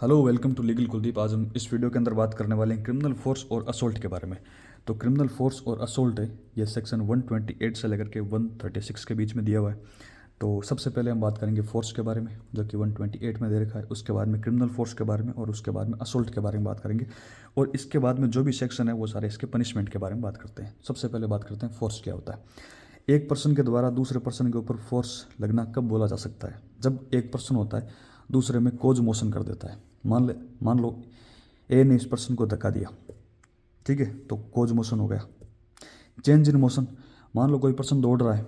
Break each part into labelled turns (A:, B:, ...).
A: Hello, welcome to legal Kuldeep. आज हम इस वीडियो के अंदर बात करने वाले हैं क्रिमिनल फोर्स और असोल्ट के बारे में। तो क्रिमिनल फोर्स और असोल्ट है, ये सेक्शन 128 से लेकर के 136 के बीच में दिया हुआ है। तो सबसे पहले हम बात करेंगे फोर्स के बारे में, जो कि 128 में दे रखा है। उसके बाद में क्रिमिनल फोर्स के बारे में और उसके बाद में असोल्ट के बारे में बात करेंगे। और इसके बाद में जो भी सेक्शन है वो सारे इसके पनिशमेंट के बारे में बात करते हैं। सबसे पहले बात करते हैं फोर्स क्या होता है। एक पर्सन के द्वारा दूसरे पर्सन के ऊपर फोर्स लगना कब बोला जा सकता है? जब एक पर्सन होता है दूसरे में कोज मोशन कर देता है। मान लो ए ने इस पर्सन को धक्का दिया, ठीक है, तो कोज मोशन हो गया। चेंज इन मोशन, मान लो कोई पर्सन दौड़ रहा है,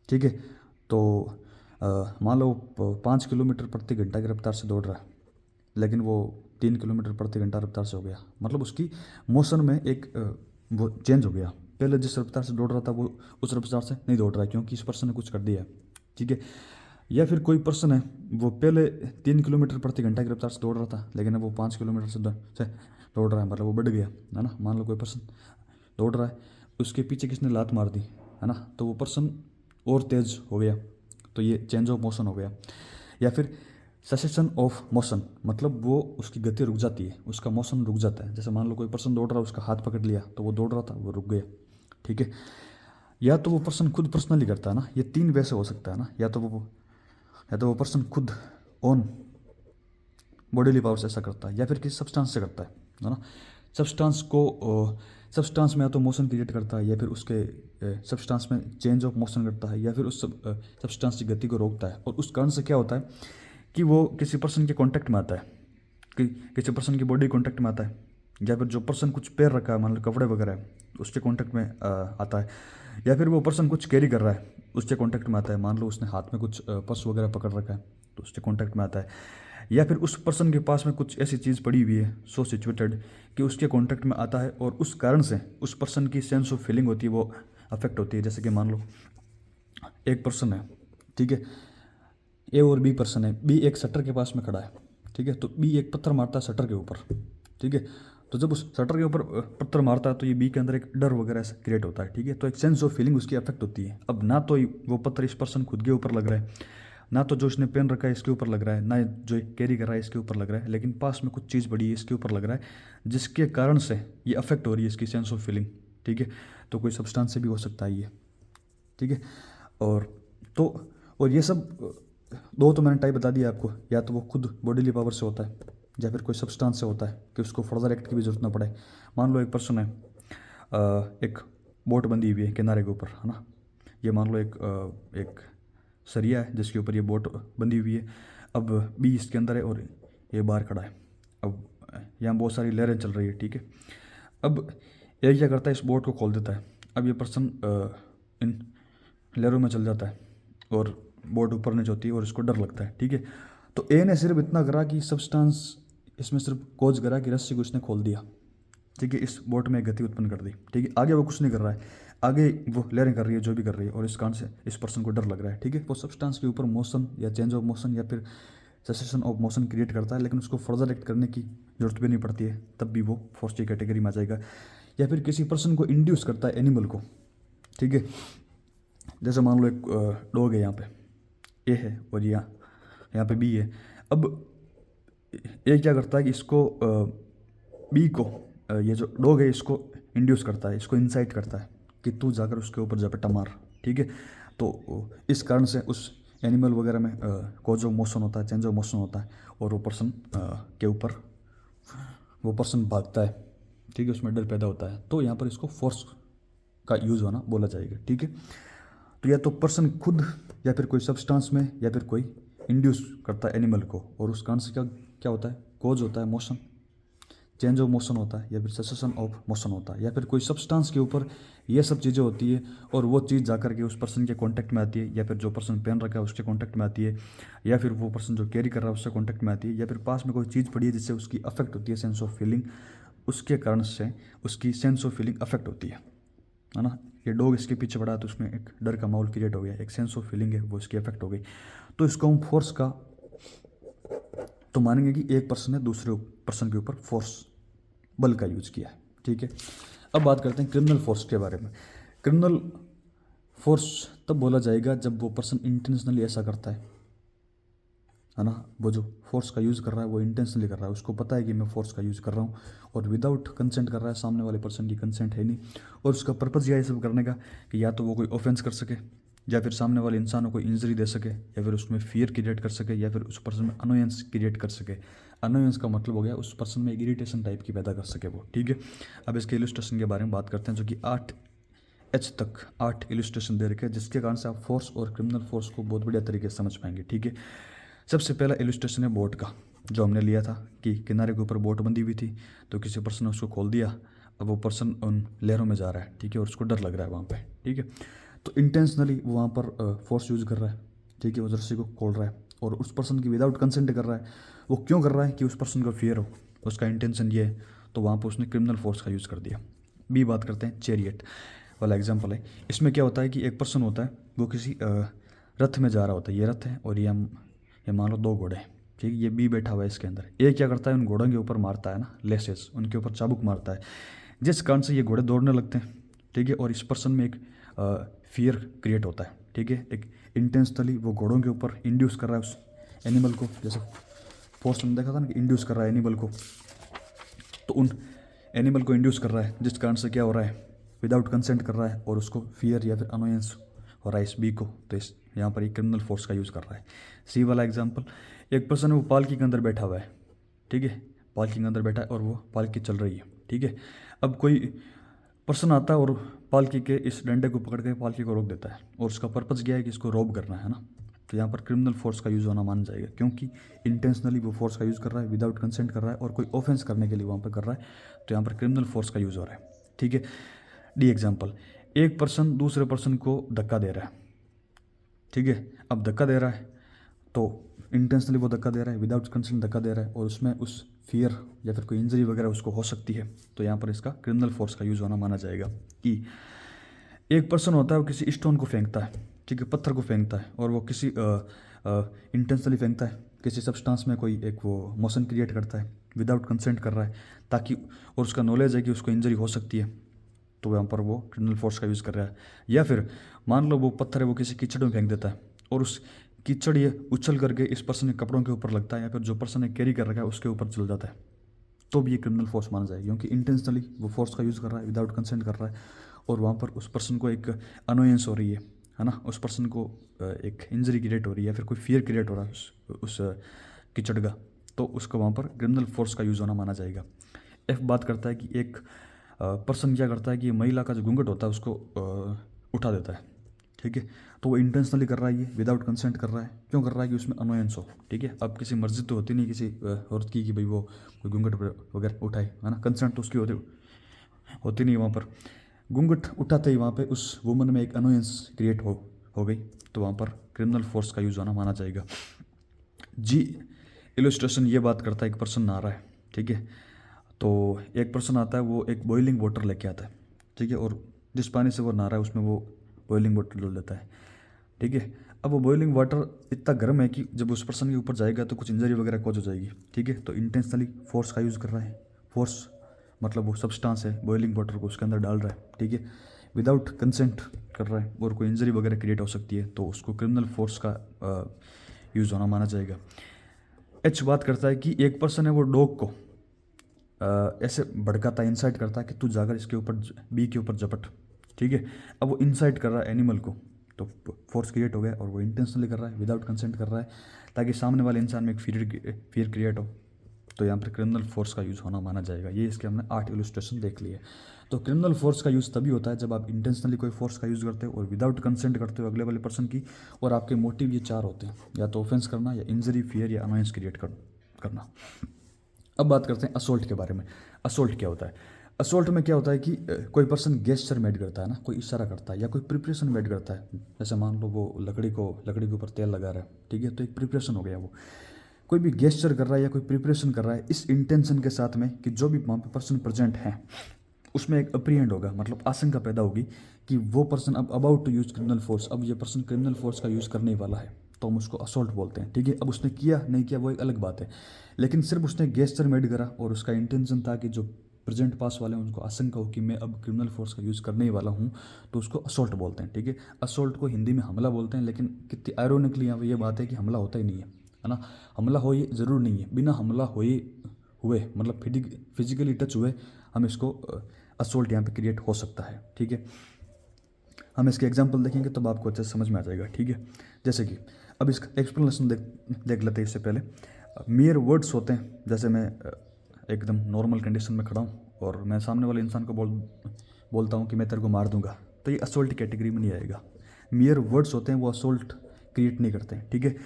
A: ठीक है, तो मान लो 5 किलोमीटर प्रति घंटा की रफ्तार से दौड़ रहा है, लेकिन वो 3 किलोमीटर प्रति घंटा रफ्तार से हो गया। मतलब उसकी मोशन में एक वो चेंज हो गया। पहले जिस रफ्तार से दौड़ रहा था वो उस रफ्तार से नहीं दौड़ रहा है, क्योंकि इस पर्सन ने कुछ कर दिया है, ठीक है। या फिर कोई पर्सन है, वो पहले 3 किलोमीटर प्रति घंटा की रफ्तार से दौड़ रहा था, लेकिन अब वो 5 किलोमीटर से दौड़ रहा है, मतलब वो बढ़ गया, है ना। मान लो कोई पर्सन दौड़ रहा है, उसके पीछे किसने लात मार दी, है ना, तो वो पर्सन और तेज हो गया, तो ये चेंज ऑफ मोशन हो गया। या फिर सेसेशन ऑफ मोशन, मतलब वो उसकी गति रुक जाती है, उसका मोशन रुक जाता है। जैसे मान लो कोई पर्सन दौड़ रहा है, उसका हाथ पकड़ लिया, तो वो दौड़ रहा था, वो रुक गया, ठीक है। या तो वो पर्सन खुद पर्सनली करता है ना, ये तीन वैसे हो सकता है ना। या तो वो पर्सन खुद ओन बॉडीली पावर से ऐसा करता है, या फिर किसी सब्सटेंस से करता है ना। सब्सटेंस में या तो मोशन क्रिएट करता है, या फिर उसके सब्सटेंस में चेंज ऑफ मोशन करता है, या फिर उस सब्सटेंस की गति को रोकता है। और उस कारण से क्या होता है कि वो किसी पर्सन के कांटेक्ट में आता है, कि किसी पर्सन की बॉडी कांटेक्ट में आता है, या फिर जो पर्सन कुछ पैर रखा है, मान लो कपड़े वगैरह है, उसके कांटेक्ट में आता है। या फिर वो पर्सन कुछ कैरी कर रहा है, उसके कांटेक्ट में आता है। मान लो उसने हाथ में कुछ पर्स वगैरह पकड़ रखा है, तो उसके कांटेक्ट में आता है। या फिर उस पर्सन के पास में कुछ ऐसी चीज़ पड़ी हुई है, सो सिचुएटेड, कि उसके कांटेक्ट में आता है, और उस कारण से उस पर्सन की सेंस ऑफ फीलिंग होती है, वो अफेक्ट होती है। जैसे कि मान लो एक पर्सन है, ठीक है, ए और बी पर्सन है। बी एक शटर के पास में खड़ा है, ठीक है, तो बी एक पत्थर मारता है शटर के ऊपर, ठीक है। तो जब उस शटर के ऊपर पत्थर मारता है, तो ये बी के अंदर एक डर वगैरह ऐसा क्रिएट होता है, ठीक है। तो एक सेंस ऑफ फीलिंग उसकी अफेक्ट होती है। अब ना तो वो पत्थर इस पर्सन खुद के ऊपर लग रहा है, ना तो जो इसने पेन रखा है इसके ऊपर लग रहा है, ना जो कैरी कर रहा है इसके ऊपर लग रहा है, लेकिन पास में कुछ चीज़ बड़ी है इसके ऊपर लग रहा है, जिसके कारण से ये अफेक्ट हो रही है इसकी सेंस ऑफ फीलिंग, ठीक है। तो कोई सब्सटेंस से भी हो सकता है ये, ठीक है। और तो और ये सब दो तो मैंने टाइप बता दिया आपको। या तो वो खुद बॉडीली पावर से होता है, या फिर कोई सब्सटेंस से होता है कि उसको फर्दर एक्ट की भी जरूरत ना पड़े। मान लो एक पर्सन है, एक बोट बंधी हुई है किनारे के ऊपर, है ना। ये मान लो एक सरिया है जिसके ऊपर ये बोट बंधी हुई है। अब बी इसके अंदर है और ये बाहर खड़ा है। अब यहाँ बहुत सारी लहरें चल रही है, ठीक है। अब ये क्या करता है, इस बोट को खोल देता है। अब ये पर्सन इन लहरों में चल जाता है, और बोट ऊपर नीचे होती है, और इसको डर लगता है, ठीक है। तो ए ने सिर्फ इतना करा कि सब्सटेंस इसमें सिर्फ कोज करा कि रस्सी को इसने खोल दिया, ठीक है, इस बोट में गति उत्पन्न कर दी, ठीक है। आगे वो कुछ नहीं कर रहा है, आगे वो लहरें कर रही है जो भी कर रही है, और इस कारण से इस पर्सन को डर लग रहा है, ठीक है। वो सब्सटेंस के ऊपर मोशन या चेंज ऑफ मोशन या फिर सेसेशन ऑफ मोशन क्रिएट करता है, लेकिन उसको फर्दर एक्ट करने की जरूरत भी नहीं पड़ती है, तब भी वो फोर्स की कैटेगरी में आ जाएगा। या फिर किसी पर्सन को इंड्यूस करता है, एनिमल को, ठीक है। जैसे मान लो एक डॉग है, यहाँ पे ए है और यहाँ पे बी है। अब ए क्या करता है कि इसको बी को ये जो डॉग है इसको इंड्यूस करता है, इसको इंसाइट करता है कि तू जाकर उसके ऊपर झपट्टा मार, ठीक है। तो इस कारण से उस एनिमल वगैरह में कोज ऑफ मोशन होता है, चेंज ऑफ मोशन होता है, और वो पर्सन के ऊपर वो पर्सन भागता है, ठीक है, उसमें डर पैदा होता है। तो यहाँ पर इसको फोर्स का यूज़ होना बोला जाएगा, ठीक है। तो या तो पर्सन खुद, या फिर कोई सब्सटेंस में, या फिर कोई इंड्यूस करता है एनिमल को, और उस कारण से क्या क्या होता है, कोज होता है मोशन, चेंज ऑफ मोशन होता है, या फिर सेसेशन ऑफ मोशन होता है। या फिर कोई सब्सटेंस के ऊपर ये सब चीज़ें होती है, और वो चीज़ जाकर के उस पर्सन के कांटेक्ट में आती है, या फिर जो पर्सन पहन रखा है उसके कांटेक्ट में आती है, या फिर वो पर्सन जो कैरी कर रहा है उससे कांटेक्ट में आती है, या फिर पास में कोई चीज़ पड़ी है जिससे उसकी अफेक्ट होती है सेंस ऑफ फीलिंग, उसके कारण से उसकी सेंस ऑफ फीलिंग अफेक्ट होती है ना। ये डॉग इसके पीछे पड़ा तो उसमें एक डर का माहौल क्रिएट हो गया, एक सेंस ऑफ फीलिंग है वो इसकी अफेक्ट हो गई। तो इसको हम फोर्स का तो मानेंगे कि एक पर्सन ने दूसरे पर्सन के ऊपर फोर्स, बल का यूज किया है, ठीक है। अब बात करते हैं क्रिमिनल फोर्स के बारे में। क्रिमिनल फोर्स तब बोला जाएगा जब वो पर्सन इंटेंशनली ऐसा करता है है ना, वो जो फोर्स का यूज़ कर रहा है वो इंटेंशनली कर रहा है, उसको पता है कि मैं फोर्स का यूज़ कर रहा हूँ, और विदाउट कंसेंट कर रहा है, सामने वाले पर्सन की कंसेंट है नहीं, और उसका पर्पज़ यह है सब करने का कि या तो वो कोई ऑफेंस कर सके, या फिर सामने वाले इंसान को इंजरी दे सके, या फिर उसमें फियर क्रिएट कर सके, या फिर उस पर्सन में अनोयंस क्रिएट कर सके। अनोयंस का मतलब हो गया उस पर्सन में एक इरिटेशन टाइप की पैदा कर सके वो, ठीक है। अब इसके इलस्ट्रेशन के बारे में बात करते हैं, जो कि 8H तक 8 इलस्ट्रेशन दे रखे हैं, जिसके कारण से आप फोर्स और क्रिमिनल फोर्स को बहुत बढ़िया तरीके से समझ पाएंगे, ठीक है। सबसे पहला इलस्ट्रेशन है बोट का, जो हमने लिया था कि किनारे के ऊपर बोट बंधी हुई थी, तो किसी पर्सन ने उसको खोल दिया, अब वो पर्सन उन लहरों में जा रहा है, ठीक है, और उसको डर लग रहा है वहाँ पे, ठीक है। तो इंटेंशनली वो वहाँ पर फोर्स यूज़ कर रहा है, ठीक है, वो रस्सी को खोल रहा है, और उस पर्सन की विदाउट कंसेंट कर रहा है। वो क्यों कर रहा है? कि उस पर्सन को फियर हो, उसका इंटेंशन ये है, तो वहाँ पर उसने क्रिमिनल फोर्स का यूज़ कर दिया। बी बात करते हैं, चैरियट वाला एग्जाम्पल है। इसमें क्या होता है कि एक पर्सन होता है, वो किसी रथ में जा रहा होता है, ये रथ है और ये मान लो 2 घोड़े हैं, ठीक है, ये बी बैठा हुआ है इसके अंदर। ए क्या करता है, उन घोड़ों के ऊपर मारता है ना, लेसेस, उनके ऊपर चाबुक मारता है, जिस कारण से ये घोड़े दौड़ने लगते हैं, ठीक है, और इस पर्सन में एक फियर क्रिएट होता है, ठीक है, एक इंटेंशनली वो घोड़ों के ऊपर इंड्यूस कर रहा है उस एनिमल को, जैसे फोर्स में देखा था ना कि इंड्यूस कर रहा है एनिमल को, तो उन एनिमल को इंड्यूस कर रहा है, जिस कारण से क्या हो रहा है, विदाउट कंसेंट कर रहा है, और उसको फियर या फिर अनोयंस हो रहा है इस बी को, तो इस यहाँ पर एक क्रिमिनल फोर्स का यूज़ कर रहा है। सी वाला एग्जाम्पल, एक पर्सन है वो पालकी के अंदर बैठा हुआ है, ठीक है, पालकी के अंदर बैठा है और वो पालकी चल रही है, ठीक है। अब कोई पर्सन आता है और पालकी के इस डंडे को पकड़ के पालकी को रोक देता है, और उसका पर्पज़ क्या है कि इसको रोब करना है ना, तो यहाँ पर क्रिमिनल फोर्स का यूज़ होना मान जाएगा, क्योंकि इंटेंशनली वो फोर्स का यूज़ कर रहा है, विदाउट कंसेंट कर रहा है, और कोई ऑफेंस करने के लिए वहाँ पर कर रहा है, तो यहाँ पर क्रिमिनल फोर्स का यूज़ हो रहा है, ठीक है। डी एग्जाम्पल, एक पर्सन दूसरे पर्सन को धक्का दे रहा है, ठीक है, अब धक्का दे रहा है तो इंटेंशनली वो धक्का दे रहा है, विदाउट कंसेंट धक्का दे रहा है, और उसमें उस फियर या फिर कोई इंजरी वगैरह उसको हो सकती है, तो यहाँ पर इसका क्रिमिनल फोर्स का यूज़ होना माना जाएगा। कि एक पर्सन होता है वो किसी स्टोन को फेंकता है, ठीक है, पत्थर को फेंकता है, और वो किसी इंटेंशनली फेंकता है, किसी सब्सटेंस में कोई एक वो मोशन क्रिएट करता है, विदाउट कंसेंट कर रहा है, ताकि, और उसका नॉलेज है कि उसको इंजरी हो सकती है, तो यहाँ पर वो क्रिमिनल फोर्स का यूज़ कर रहा है। या फिर मान लो वो पत्थर है वो किसी कीचड़ में फेंक देता है, और उस कीचड़ ये उछल करके इस पर्सन के कपड़ों के ऊपर लगता है, या फिर जो पर्सन ने कैरी कर रखा है उसके ऊपर चल जाता है, तो भी ये क्रिमिनल फोर्स माना जाएगा, क्योंकि इंटेंशनली वो फोर्स का यूज़ कर रहा है, विदाउट कंसेंट कर रहा है, और वहाँ पर उस पर्सन को एक अनोयंस हो रही है ना, उस पर्सन को एक इंजरी क्रिएट हो रही है, या फिर कोई फियर क्रिएट हो रहा है उस कीचड़ का, तो उसको वहाँ पर क्रिमिनल फोर्स का यूज़ होना माना जाएगा। एफ बात करता है कि एक पर्सन क्या करता है कि महिला का जो घूंघट होता है उसको उठा देता है, ठीक है, तो वो इंटेंशनली कर रहा है, ये विदाउट कंसेंट कर रहा है, क्यों कर रहा है? कि उसमें अनोयंस हो, ठीक है। अब किसी मर्जी तो होती नहीं किसी औरत की कि भाई वो कोई घूंघट वगैरह उठाए, है ना, कंसेंट तो उसकी होती नहीं वहाँ पर। घूंघट उठाते ही वहाँ पे उस वुमन में एक अनोयंस क्रिएट हो गई, तो वहाँ पर क्रिमिनल फोर्स का यूज़ होना माना जाएगा। जी इलस्ट्रेशन ये बात करता है, एक पर्सन नहा रहा है, ठीक है, तो एक पर्सन आता है वो एक बॉइलिंग वाटर लेके आता है, ठीक है, और जिस पानी से वो नहा रहा है उसमें वो बॉइलिंग वाटर डाल देता है, ठीक है। अब वो बॉइलिंग वाटर इतना गर्म है कि जब उस पर्सन के ऊपर जाएगा तो कुछ इंजरी वगैरह कॉज हो जाएगी, ठीक है, तो इंटेंशनली फोर्स का यूज़ कर रहा है। फोर्स मतलब वो सब्सटेंस है बॉइलिंग वाटर को उसके अंदर डाल रहा है, ठीक है, विदाउट कंसेंट कर रहा है, और कोई इंजरी वगैरह क्रिएट हो सकती है, तो उसको क्रिमिनल फोर्स का यूज़ होना माना जाएगा। एच बात करता है कि एक पर्सन है वो डॉग को ऐसे भड़काता है, इंसाइट करता है कि तू जाकर इसके ऊपर बी के ऊपर झपट, ठीक है। अब वो इंसाइट कर रहा है एनिमल को, तो फोर्स क्रिएट हो गया, और वो इंटेंशनली कर रहा है, विदाउट कंसेंट कर रहा है, ताकि सामने वाले इंसान में एक फियर क्रिएट हो, तो यहाँ पर क्रिमिनल फोर्स का यूज़ होना माना जाएगा। ये इसके हमने 8 इलस्ट्रेशन देख लिए। तो क्रिमिनल फोर्स का यूज़ तभी होता है जब आप इंटेंशनली कोई फोर्स का यूज़ करते हो और विदाउट कंसेंट करते हो अगले वाले पर्सन की, और आपके मोटिव ये 4 होते हैं, या तो ऑफेंस करना, या इंजरी, फियर, या अनोयंस क्रिएट करना। अब बात करते हैं असोल्ट के बारे में। असोल्ट क्या होता है? असोल्ट में क्या होता है कि कोई पर्सन गेस्चर मेड करता है ना, कोई इशारा करता है, या कोई प्रिपरेशन मेड करता है, जैसे मान लो वो लकड़ी के ऊपर तेल लगा रहा है, ठीक है, तो एक प्रिपरेशन हो गया। वो कोई भी गेस्चर कर रहा है या कोई प्रिपरेशन कर रहा है इस इंटेंशन के साथ में कि जो भी वहाँ पे पर्सन प्रेजेंट हैं उसमें एक अप्रीहेंड होगा, मतलब आशंका पैदा होगी कि वो पर्सन अब about to use criminal force, अब ये पर्सन क्रिमिनल फोर्स का यूज़ करने वाला है, तो हम उसको असोल्ट बोलते हैं, ठीक है। अब उसने किया नहीं किया वो एक अलग बात है, लेकिन सिर्फ उसने गेस्चर मेड करा और उसका इंटेंशन था कि जो प्रेजेंट पास वाले हैं उनको आशंका हो कि मैं अब क्रिमिनल फोर्स का यूज़ करने ही वाला हूँ, तो उसको असोल्ट बोलते हैं, ठीक है। असोल्ट को हिंदी में हमला बोलते हैं, लेकिन कितनी आयरोनिकली यहाँ पर ये बात है कि हमला होता ही नहीं है, है ना। हमला हो ये ज़रूर नहीं है, बिना हमला हुए मतलब फिजिकली टच हुए हम इसको असोल्ट यहाँ पे क्रिएट हो सकता है, ठीक है। हम इसके एग्जांपल देखेंगे तब आपको अच्छे से समझ में आ जाएगा, ठीक है। जैसे कि अब इसका एक्सप्लेनेशन देख लेते हैं। इससे पहले मेयर वर्ड्स होते हैं, जैसे मैं एकदम नॉर्मल कंडीशन में खड़ा हूँ और मैं सामने वाले इंसान को बोलता हूँ कि मैं तेरे को मार दूंगा, तो ये असोल्ट कैटेगरी में नहीं आएगा। मेयर वर्ड्स होते हैं वो असोल्ट क्रिएट नहीं करते हैं, ठीक है।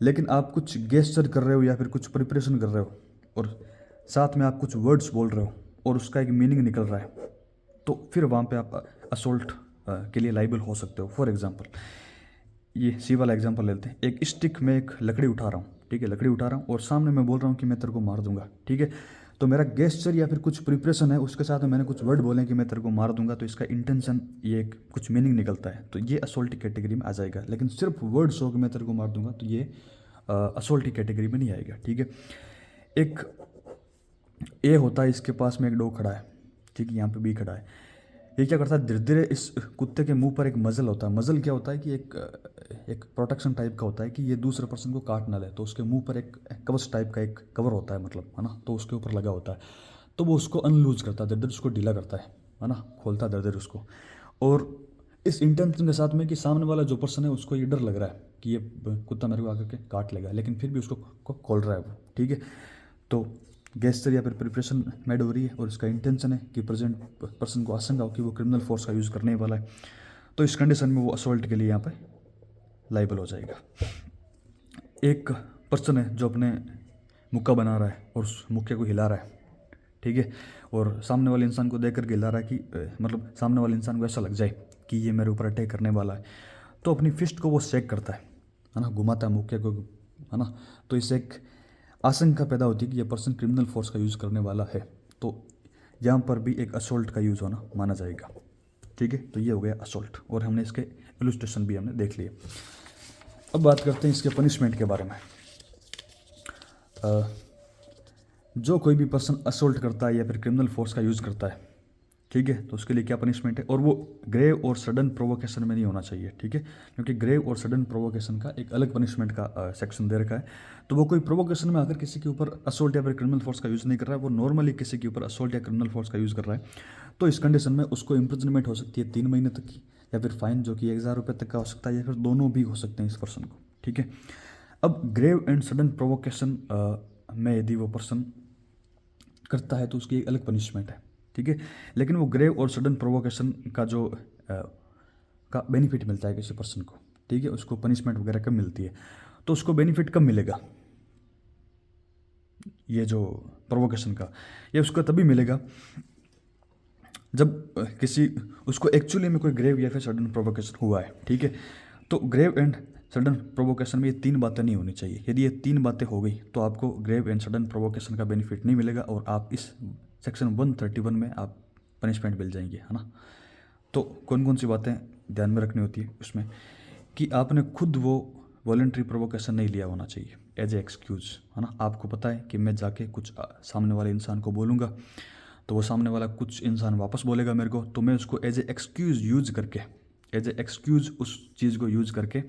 A: लेकिन आप कुछ गेस्चर कर रहे हो या फिर कुछ प्रिपरेशन कर रहे हो और साथ में आप कुछ वर्ड्स बोल रहे हो और उसका एक मीनिंग निकल रहा है, तो फिर वहाँ पे आप असोल्ट के लिए लाइबल हो सकते हो। फॉर एग्जांपल ये सी वाला एग्जांपल लेते हैं। एक स्टिक में एक लकड़ी उठा रहा हूँ, ठीक है, लकड़ी उठा रहा हूँ और सामने मैं बोल रहा हूँ कि मैं तेरे को मार दूंगा, ठीक है। तो मेरा गेस्चर या फिर कुछ प्रिपरेशन है, उसके साथ में मैंने कुछ वर्ड बोले कि मैं तेरे को मार दूंगा, तो इसका इंटेंशन ये कुछ मीनिंग निकलता है, तो ये असोल्ट कैटेगरी में आ जाएगा। लेकिन सिर्फ वर्ड्स हो कि मैं तेरे को मार दूंगा, तो ये असोल्ट कैटेगरी में नहीं आएगा, ठीक है। एक ए होता है, इसके पास में एक डॉग खड़ा है, ठीक है, यहाँ पे बी खड़ा है। ये क्या करता है, धीरे धीरे इस कुत्ते के मुंह पर एक मजल होता है। मजल क्या होता है कि एक प्रोटेक्शन टाइप का होता है कि ये दूसरे पर्सन को काट ना ले, तो उसके मुंह पर एक कवच टाइप का एक कवर होता है, मतलब, है ना, तो उसके ऊपर लगा होता है। तो वो उसको अनलूज करता है, धीरे धीरे उसको ढीला करता है ना, खोलता है धीरे धीरे उसको। और इस इंटेंशन के साथ में कि सामने वाला जो पर्सन है उसको ये डर लग रहा है कि ये कुत्ता मेरे को आकर के काट लेगा, लेकिन फिर भी उसको खोल रहा है वो, ठीक है। तो गेस्चर या फिर प्रिपरेशन मेड हो रही है और इसका इंटेंशन है कि प्रेजेंट पर्सन को आशंका हो कि वो क्रिमिनल फोर्स का यूज़ करने वाला है, तो इस कंडीशन में वो असोल्ट के लिए यहाँ पे लाइबल हो जाएगा। एक पर्सन है जो अपने मुक्का बना रहा है और उस मुक्के को हिला रहा है, ठीक है, और सामने वाले इंसान को देख करके हिला रहा है कि मतलब सामने वाले इंसान को ऐसा लग जाए कि ये मेरे ऊपर अटैक करने वाला है, तो अपनी फिस्ट को वो शेक करता है ना, घुमाता है मुक्के को, है ना। तो इससे एक आशंका पैदा होती है कि यह पर्सन क्रिमिनल फोर्स का यूज़ करने वाला है, तो यहाँ पर भी एक असोल्ट का यूज़ होना माना जाएगा, ठीक है। तो ये हो गया असोल्ट और हमने इसके इलस्ट्रेशन भी हमने देख लिए। अब बात करते हैं इसके पनिशमेंट के बारे में। जो कोई भी पर्सन असोल्ट करता है या फिर क्रिमिनल फोर्स का यूज़ करता है, ठीक है, तो उसके लिए क्या पनिशमेंट है, और वो ग्रेव और सडन प्रोवोकेशन में नहीं होना चाहिए, ठीक है, क्योंकि ग्रेव और सडन प्रोवोकेशन का एक अलग पनिशमेंट का सेक्शन दे रखा है। तो वो कोई प्रोवोकेशन में आकर किसी के ऊपर असोल्ट या फिर क्रिमिनल फोर्स का यूज़ नहीं कर रहा है, वो नॉर्मली किसी के ऊपर असोल्ट या क्रिमिनल फोर्स का यूज़ कर रहा है, तो इस कंडीशन में उसको इम्प्रिजनमेंट हो सकती है 3 महीने तक की, या फिर फाइन जो कि 1000 रुपये तक का हो सकता है, या फिर दोनों भी हो सकते हैं इस पर्सन को, ठीक है। अब ग्रेव एंड सडन प्रोवोकेशन में यदि वो पर्सन करता है तो उसकी एक अलग पनिशमेंट है, ठीक है। लेकिन वो ग्रेव और सडन प्रोवोकेशन का जो का बेनिफिट मिलता है किसी पर्सन को, ठीक है, उसको पनिशमेंट वगैरह कब मिलती है, तो उसको बेनिफिट कब मिलेगा, ये जो प्रोवोकेशन का, ये उसको तभी मिलेगा जब किसी उसको एक्चुअली में कोई ग्रेव या फिर सडन प्रोवोकेशन हुआ है, ठीक है। तो ग्रेव एंड सडन प्रोवोकेशन में ये 3 बातें नहीं होनी चाहिए। यदि ये 3 बातें हो गई तो आपको ग्रेव एंड सडन प्रोवोकेशन का बेनिफिट नहीं मिलेगा और आप इस सेक्शन 131 में आप पनिशमेंट मिल जाएंगे, है ना। तो कौन कौन सी बातें ध्यान में रखनी होती है उसमें, कि आपने खुद वो वॉलंटरी प्रोवोकेशन नहीं लिया होना चाहिए एज ए एक्सक्यूज़, है ना। आपको पता है कि मैं जाके कुछ सामने वाले इंसान को बोलूँगा, तो वो सामने वाला कुछ इंसान वापस बोलेगा मेरे को, तो मैं उसको एज ए एक्सक्यूज़ यूज़ करके, एज ए एक्सक्यूज़ उस चीज़ को यूज़ करके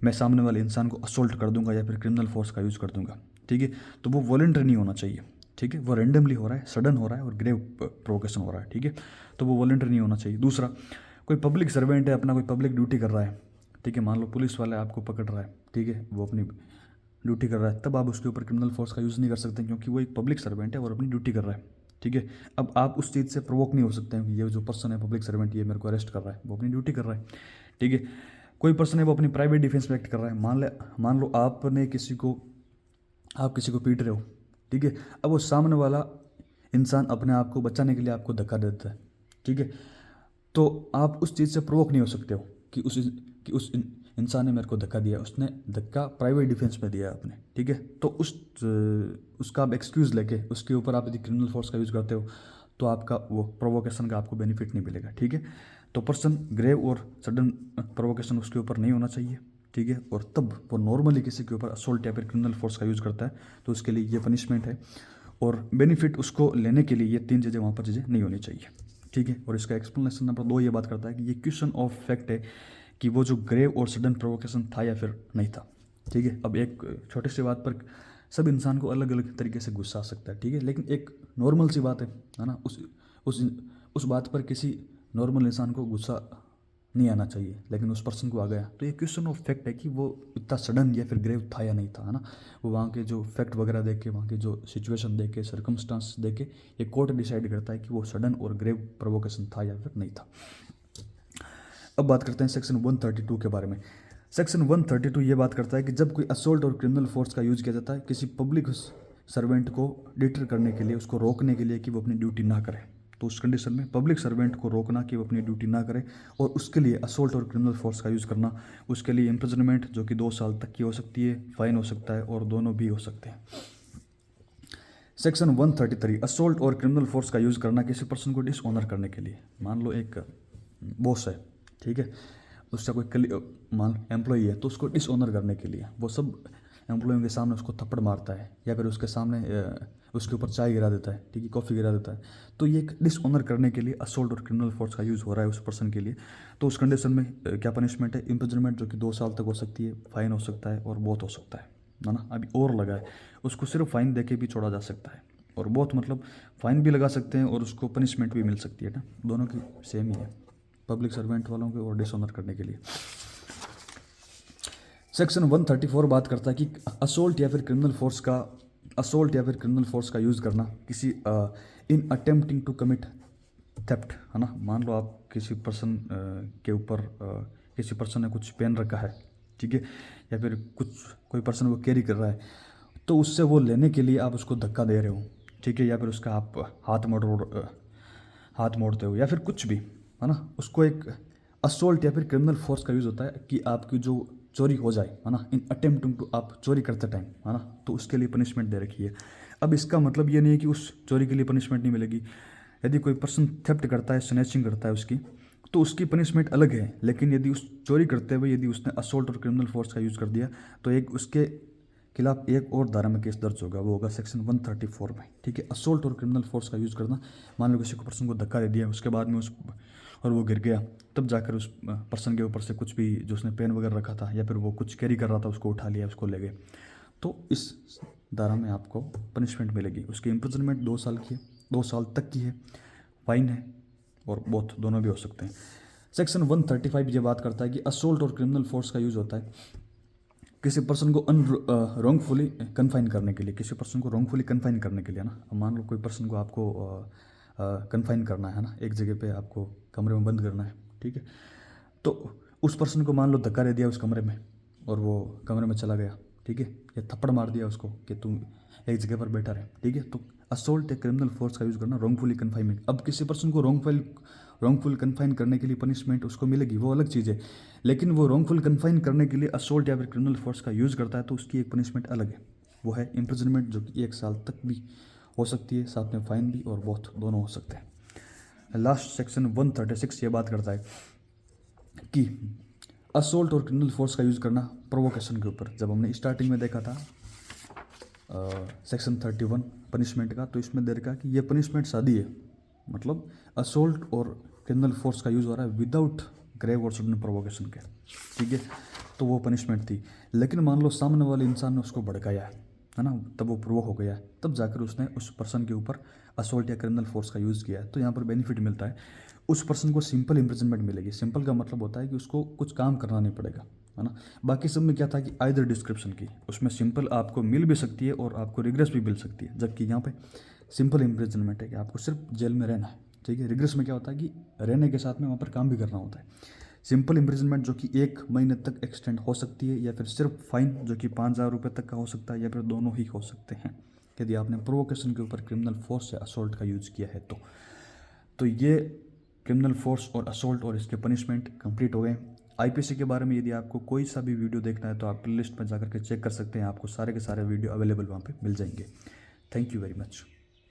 A: मैं सामने वाले इंसान को असोल्ट कर दूंगा या फिर क्रिमिनल फोर्स का यूज़ कर दूंगा, ठीक है। तो वो वॉलंटरी नहीं होना चाहिए, ठीक है, वो रैंडमली हो रहा है, सडन हो रहा है और ग्रेव प्रोवोकेशन हो रहा है, ठीक है, तो वो वॉलंटरी नहीं होना चाहिए। दूसरा, कोई पब्लिक सर्वेंट है, अपना कोई पब्लिक ड्यूटी कर रहा है, ठीक है, मान लो पुलिस वाला आपको पकड़ रहा है, ठीक है, वो अपनी ड्यूटी कर रहा है, तब आप उसके ऊपर क्रिमिनल फोर्स का यूज़ नहीं कर सकते क्योंकि वो एक पब्लिक सर्वेंट है और अपनी ड्यूटी कर रहा है, ठीक है। अब आप उस चीज़ से प्रोवोक नहीं हो सकते हैं कि ये जो पर्सन है पब्लिक सर्वेंट, ये मेरे को अरेस्ट कर रहा है, वो अपनी ड्यूटी कर रहा है, ठीक है। कोई पर्सन है वो अपनी प्राइवेट डिफेंस में एक्ट कर रहा है, मान लो आपने आप किसी को पीट रहे हो, ठीक है। अब वो सामने वाला इंसान अपने आप को बचाने के लिए आपको धक्का देता है, ठीक है, तो आप उस चीज़ से प्रोवोक नहीं हो सकते हो कि उस इंसान ने मेरे को धक्का दिया, उसने धक्का प्राइवेट डिफेंस में दिया आपने, ठीक है। तो उसका आप एक्सक्यूज़ लेके उसके ऊपर आप यदि क्रिमिनल फोर्स का यूज़ करते हो तो आपका वो प्रोवोकेशन का आपको बेनिफिट नहीं मिलेगा, ठीक है। तो पर्सन ग्रेव और सडन प्रोवोकेशन उसके ऊपर नहीं होना चाहिए, ठीक है, और तब वो नॉर्मली किसी के ऊपर असोल्ट या फिर क्रिमिनल फोर्स का यूज़ करता है तो उसके लिए ये पनिशमेंट है, और बेनिफिट उसको लेने के लिए ये 3 चीज़ें वहाँ पर चीज़ें नहीं होनी चाहिए, ठीक है। और इसका एक्सप्लेनेशन नंबर 2 ये बात करता है कि ये क्वेश्चन ऑफ फैक्ट है कि वो जो ग्रेव और सडन प्रोवोकेशन था या फिर नहीं था, ठीक है। अब एक छोटी सी बात पर सब इंसान को अलग अलग तरीके से गुस्सा आ सकता है, ठीक है, लेकिन एक नॉर्मल सी बात है ना, उस उस बात पर किसी नॉर्मल इंसान को गुस्सा नहीं आना चाहिए, लेकिन उस पर्सन को आ गया, तो ये क्वेश्चन ऑफ फैक्ट है कि वो इतना सडन या फिर ग्रेव था या नहीं था, है ना। वो वहाँ के जो फैक्ट वगैरह देख के, वहाँ के जो सिचुएशन देख के, सर्कमस्टांस देख के ये कोर्ट डिसाइड करता है कि वो सडन और ग्रेव प्रोवोकेशन था या फिर नहीं था। अब बात करते हैं सेक्शन 132 के बारे में। सेक्शन 132 ये बात करता है कि जब कोई असोल्ट और क्रिमिनल फोर्स का यूज किया जाता है किसी पब्लिक सर्वेंट को डिटर करने के लिए, उसको रोकने के लिए कि वो अपनी ड्यूटी ना करे, तो उस कंडीशन में पब्लिक सर्वेंट को रोकना कि वो अपनी ड्यूटी ना करे, और उसके लिए असोल्ट और क्रिमिनल फोर्स का यूज़ करना, उसके लिए इम्प्रिजनमेंट जो कि 2 साल तक की हो सकती है, फाइन हो सकता है, और दोनों भी हो सकते हैं। सेक्शन 133 असोल्ट और क्रिमिनल फोर्स का यूज़ करना किसी पर्सन को डिसऑनर करने के लिए। मान लो एक बॉस है, ठीक है, उसका कोई मान एम्प्लॉई है, तो उसको डिसऑनर करने के लिए वो सब एम्प्लॉयों के सामने उसको थप्पड़ मारता है, या फिर उसके सामने उसके ऊपर चाय गिरा देता है, ठीक है, कॉफ़ी गिरा देता है, तो ये एक डिसऑनर करने के लिए असोल्ट और क्रिमिनल फोर्स का यूज़ हो रहा है उस पर्सन के लिए। तो उस कंडीशन में क्या पनिशमेंट है? इम्प्रिजनमेंट जो कि 2 साल तक हो सकती है, फाइन हो सकता है, और बहुत हो सकता है ना। अभी और लगा है, उसको सिर्फ फाइन दे के भी छोड़ा जा सकता है, और बहुत मतलब फाइन भी लगा सकते हैं और उसको पनिशमेंट भी मिल सकती है ना, दोनों की सेम ही है, पब्लिक सर्वेंट वालों के और डिसऑनर करने के लिए। सेक्शन 134 बात करता है कि असोल्ट या फिर क्रिमिनल फोर्स का यूज़ करना किसी इन अटेम्प्टिंग टू कमिट थेफ्ट, है ना। मान लो आप किसी पर्सन के ऊपर किसी पर्सन ने कुछ पहन रखा है, ठीक है, या फिर कोई पर्सन वो कैरी कर रहा है, तो उससे वो लेने के लिए आप उसको धक्का दे रहे हो, ठीक है, या फिर उसका आप हाथ मोड़ते हो, या फिर कुछ भी, है ना, उसको एक असोल्ट या फिर क्रिमिनल फोर्स का यूज़ होता है कि आपकी जो चोरी हो जाए, है ना, इन अटेम्प्टिंग टू, आप चोरी करते टाइम, है ना, तो उसके लिए पनिशमेंट दे रखी है। अब इसका मतलब ये नहीं है कि उस चोरी के लिए पनिशमेंट नहीं मिलेगी। यदि कोई पर्सन थेफ्ट करता है, स्नैचिंग करता है उसकी, तो उसकी पनिशमेंट अलग है, लेकिन यदि उस चोरी करते हुए यदि उसने असोल्ट और क्रिमिनल फोर्स का यूज़ कर दिया, तो एक उसके खिलाफ एक और धारा में केस दर्ज होगा, वो होगा सेक्शन 134 में, ठीक है। असोल्ट और क्रिमिनल फोर्स का यूज़ करना, मान लो किसी को पर्सन को धक्का दे दिया, उसके बाद में और वो गिर गया, तब जाकर उस पर्सन के ऊपर से कुछ भी जो उसने पेन वगैरह रखा था, या फिर वो कुछ कैरी कर रहा था, उसको उठा लिया, उसको ले गए, तो इस धारा में आपको पनिशमेंट मिलेगी। उसकी इम्प्रिजनमेंट 2 साल की है, 2 साल तक की है, फाइन है, और बहुत दोनों भी हो सकते हैं। सेक्शन 135 ये बात करता है कि असोल्ट और क्रिमिनल फोर्स का यूज़ होता है किसी पर्सन को रॉन्गफुली कन्फाइन करने के लिए, किसी पर्सन को रॉन्गफुली कन्फाइन करने के लिए ना। मान लो कोई पर्सन को आपको कन्फाइन करना है ना, एक जगह पे आपको कमरे में बंद करना है, ठीक है, तो उस पर्सन को मान लो धक्का दे दिया उस कमरे में, और वो कमरे में चला गया, ठीक है, या थप्पड़ मार दिया उसको कि तुम एक जगह पर बैठा रहे, ठीक है, तो असोल्ट या क्रिमिनल फोर्स का यूज़ करना, रॉन्गफुली कन्फाइनमेंट। अब किसी पर्सन को रॉन्गफुल कन्फाइन करने के लिए पनिशमेंट उसको मिलेगी, वो अलग चीज़ है, लेकिन वो रॉन्गफुल कन्फाइन करने के लिए असोल्ट या फिर क्रिमिनल फोर्स का यूज़ करता है, तो उसकी एक पनिशमेंट अलग है, वो है इम्प्रिजनमेंट, जो कि 1 साल तक भी हो सकती है, साथ में फाइन भी, और बहुत दोनों हो सकते हैं। लास्ट सेक्शन 136 ये बात करता है कि असोल्ट और क्रिमिनल फोर्स का यूज़ करना प्रोवोकेशन के ऊपर। जब हमने स्टार्टिंग में देखा था सेक्शन 31 पनिशमेंट का, तो इसमें दे रखा कि ये पनिशमेंट सादी है, मतलब असोल्ट और क्रिमिनल फोर्स का यूज़ हो रहा है विदाउट ग्रेव और सडन प्रोवोकेशन के, ठीक है, तो वो पनिशमेंट थी। लेकिन मान लो सामने वाले इंसान ने उसको भड़काया है ना, तब वो प्रोवोक हो गया, तब जाकर उसने उस पर्सन के ऊपर असोल्ट या क्रिमिनल फोर्स का यूज़ किया है, तो यहाँ पर बेनिफिट मिलता है, उस पर्सन को सिंपल इम्प्रिजनमेंट मिलेगी। सिंपल का मतलब होता है कि उसको कुछ काम करना नहीं पड़ेगा, है ना। बाकी सब में क्या था कि आइदर डिस्क्रिप्शन की, उसमें सिंपल आपको मिल भी सकती है और आपको रिग्रेस भी मिल सकती है, जबकि यहाँ पे सिंपल इम्प्रिजनमेंट है कि आपको सिर्फ जेल में रहना है, ठीक है। रिग्रेस में क्या होता है कि रहने के साथ में वहाँ पर काम भी करना होता है। सिंपल इम्प्रिजनमेंट जो कि 1 महीने तक एक्सटेंड हो सकती है, या फिर सिर्फ फाइन जो कि 5,000 रुपये तक का हो सकता है, या फिर दोनों ही हो सकते हैं यदि आपने प्रोवोकेशन के ऊपर क्रिमिनल फोर्स या असोल्ट का यूज़ किया है तो ये क्रिमिनल फोर्स और असोल्ट और इसके पनिशमेंट कंप्लीट हो गए। आईपीसी के बारे में यदि आपको कोई सा भी वीडियो देखना है तो आप प्लेलिस्ट में जाकर के चेक कर सकते हैं, आपको सारे के सारे वीडियो अवेलेबल वहाँ पे मिल जाएंगे। Thank you very much.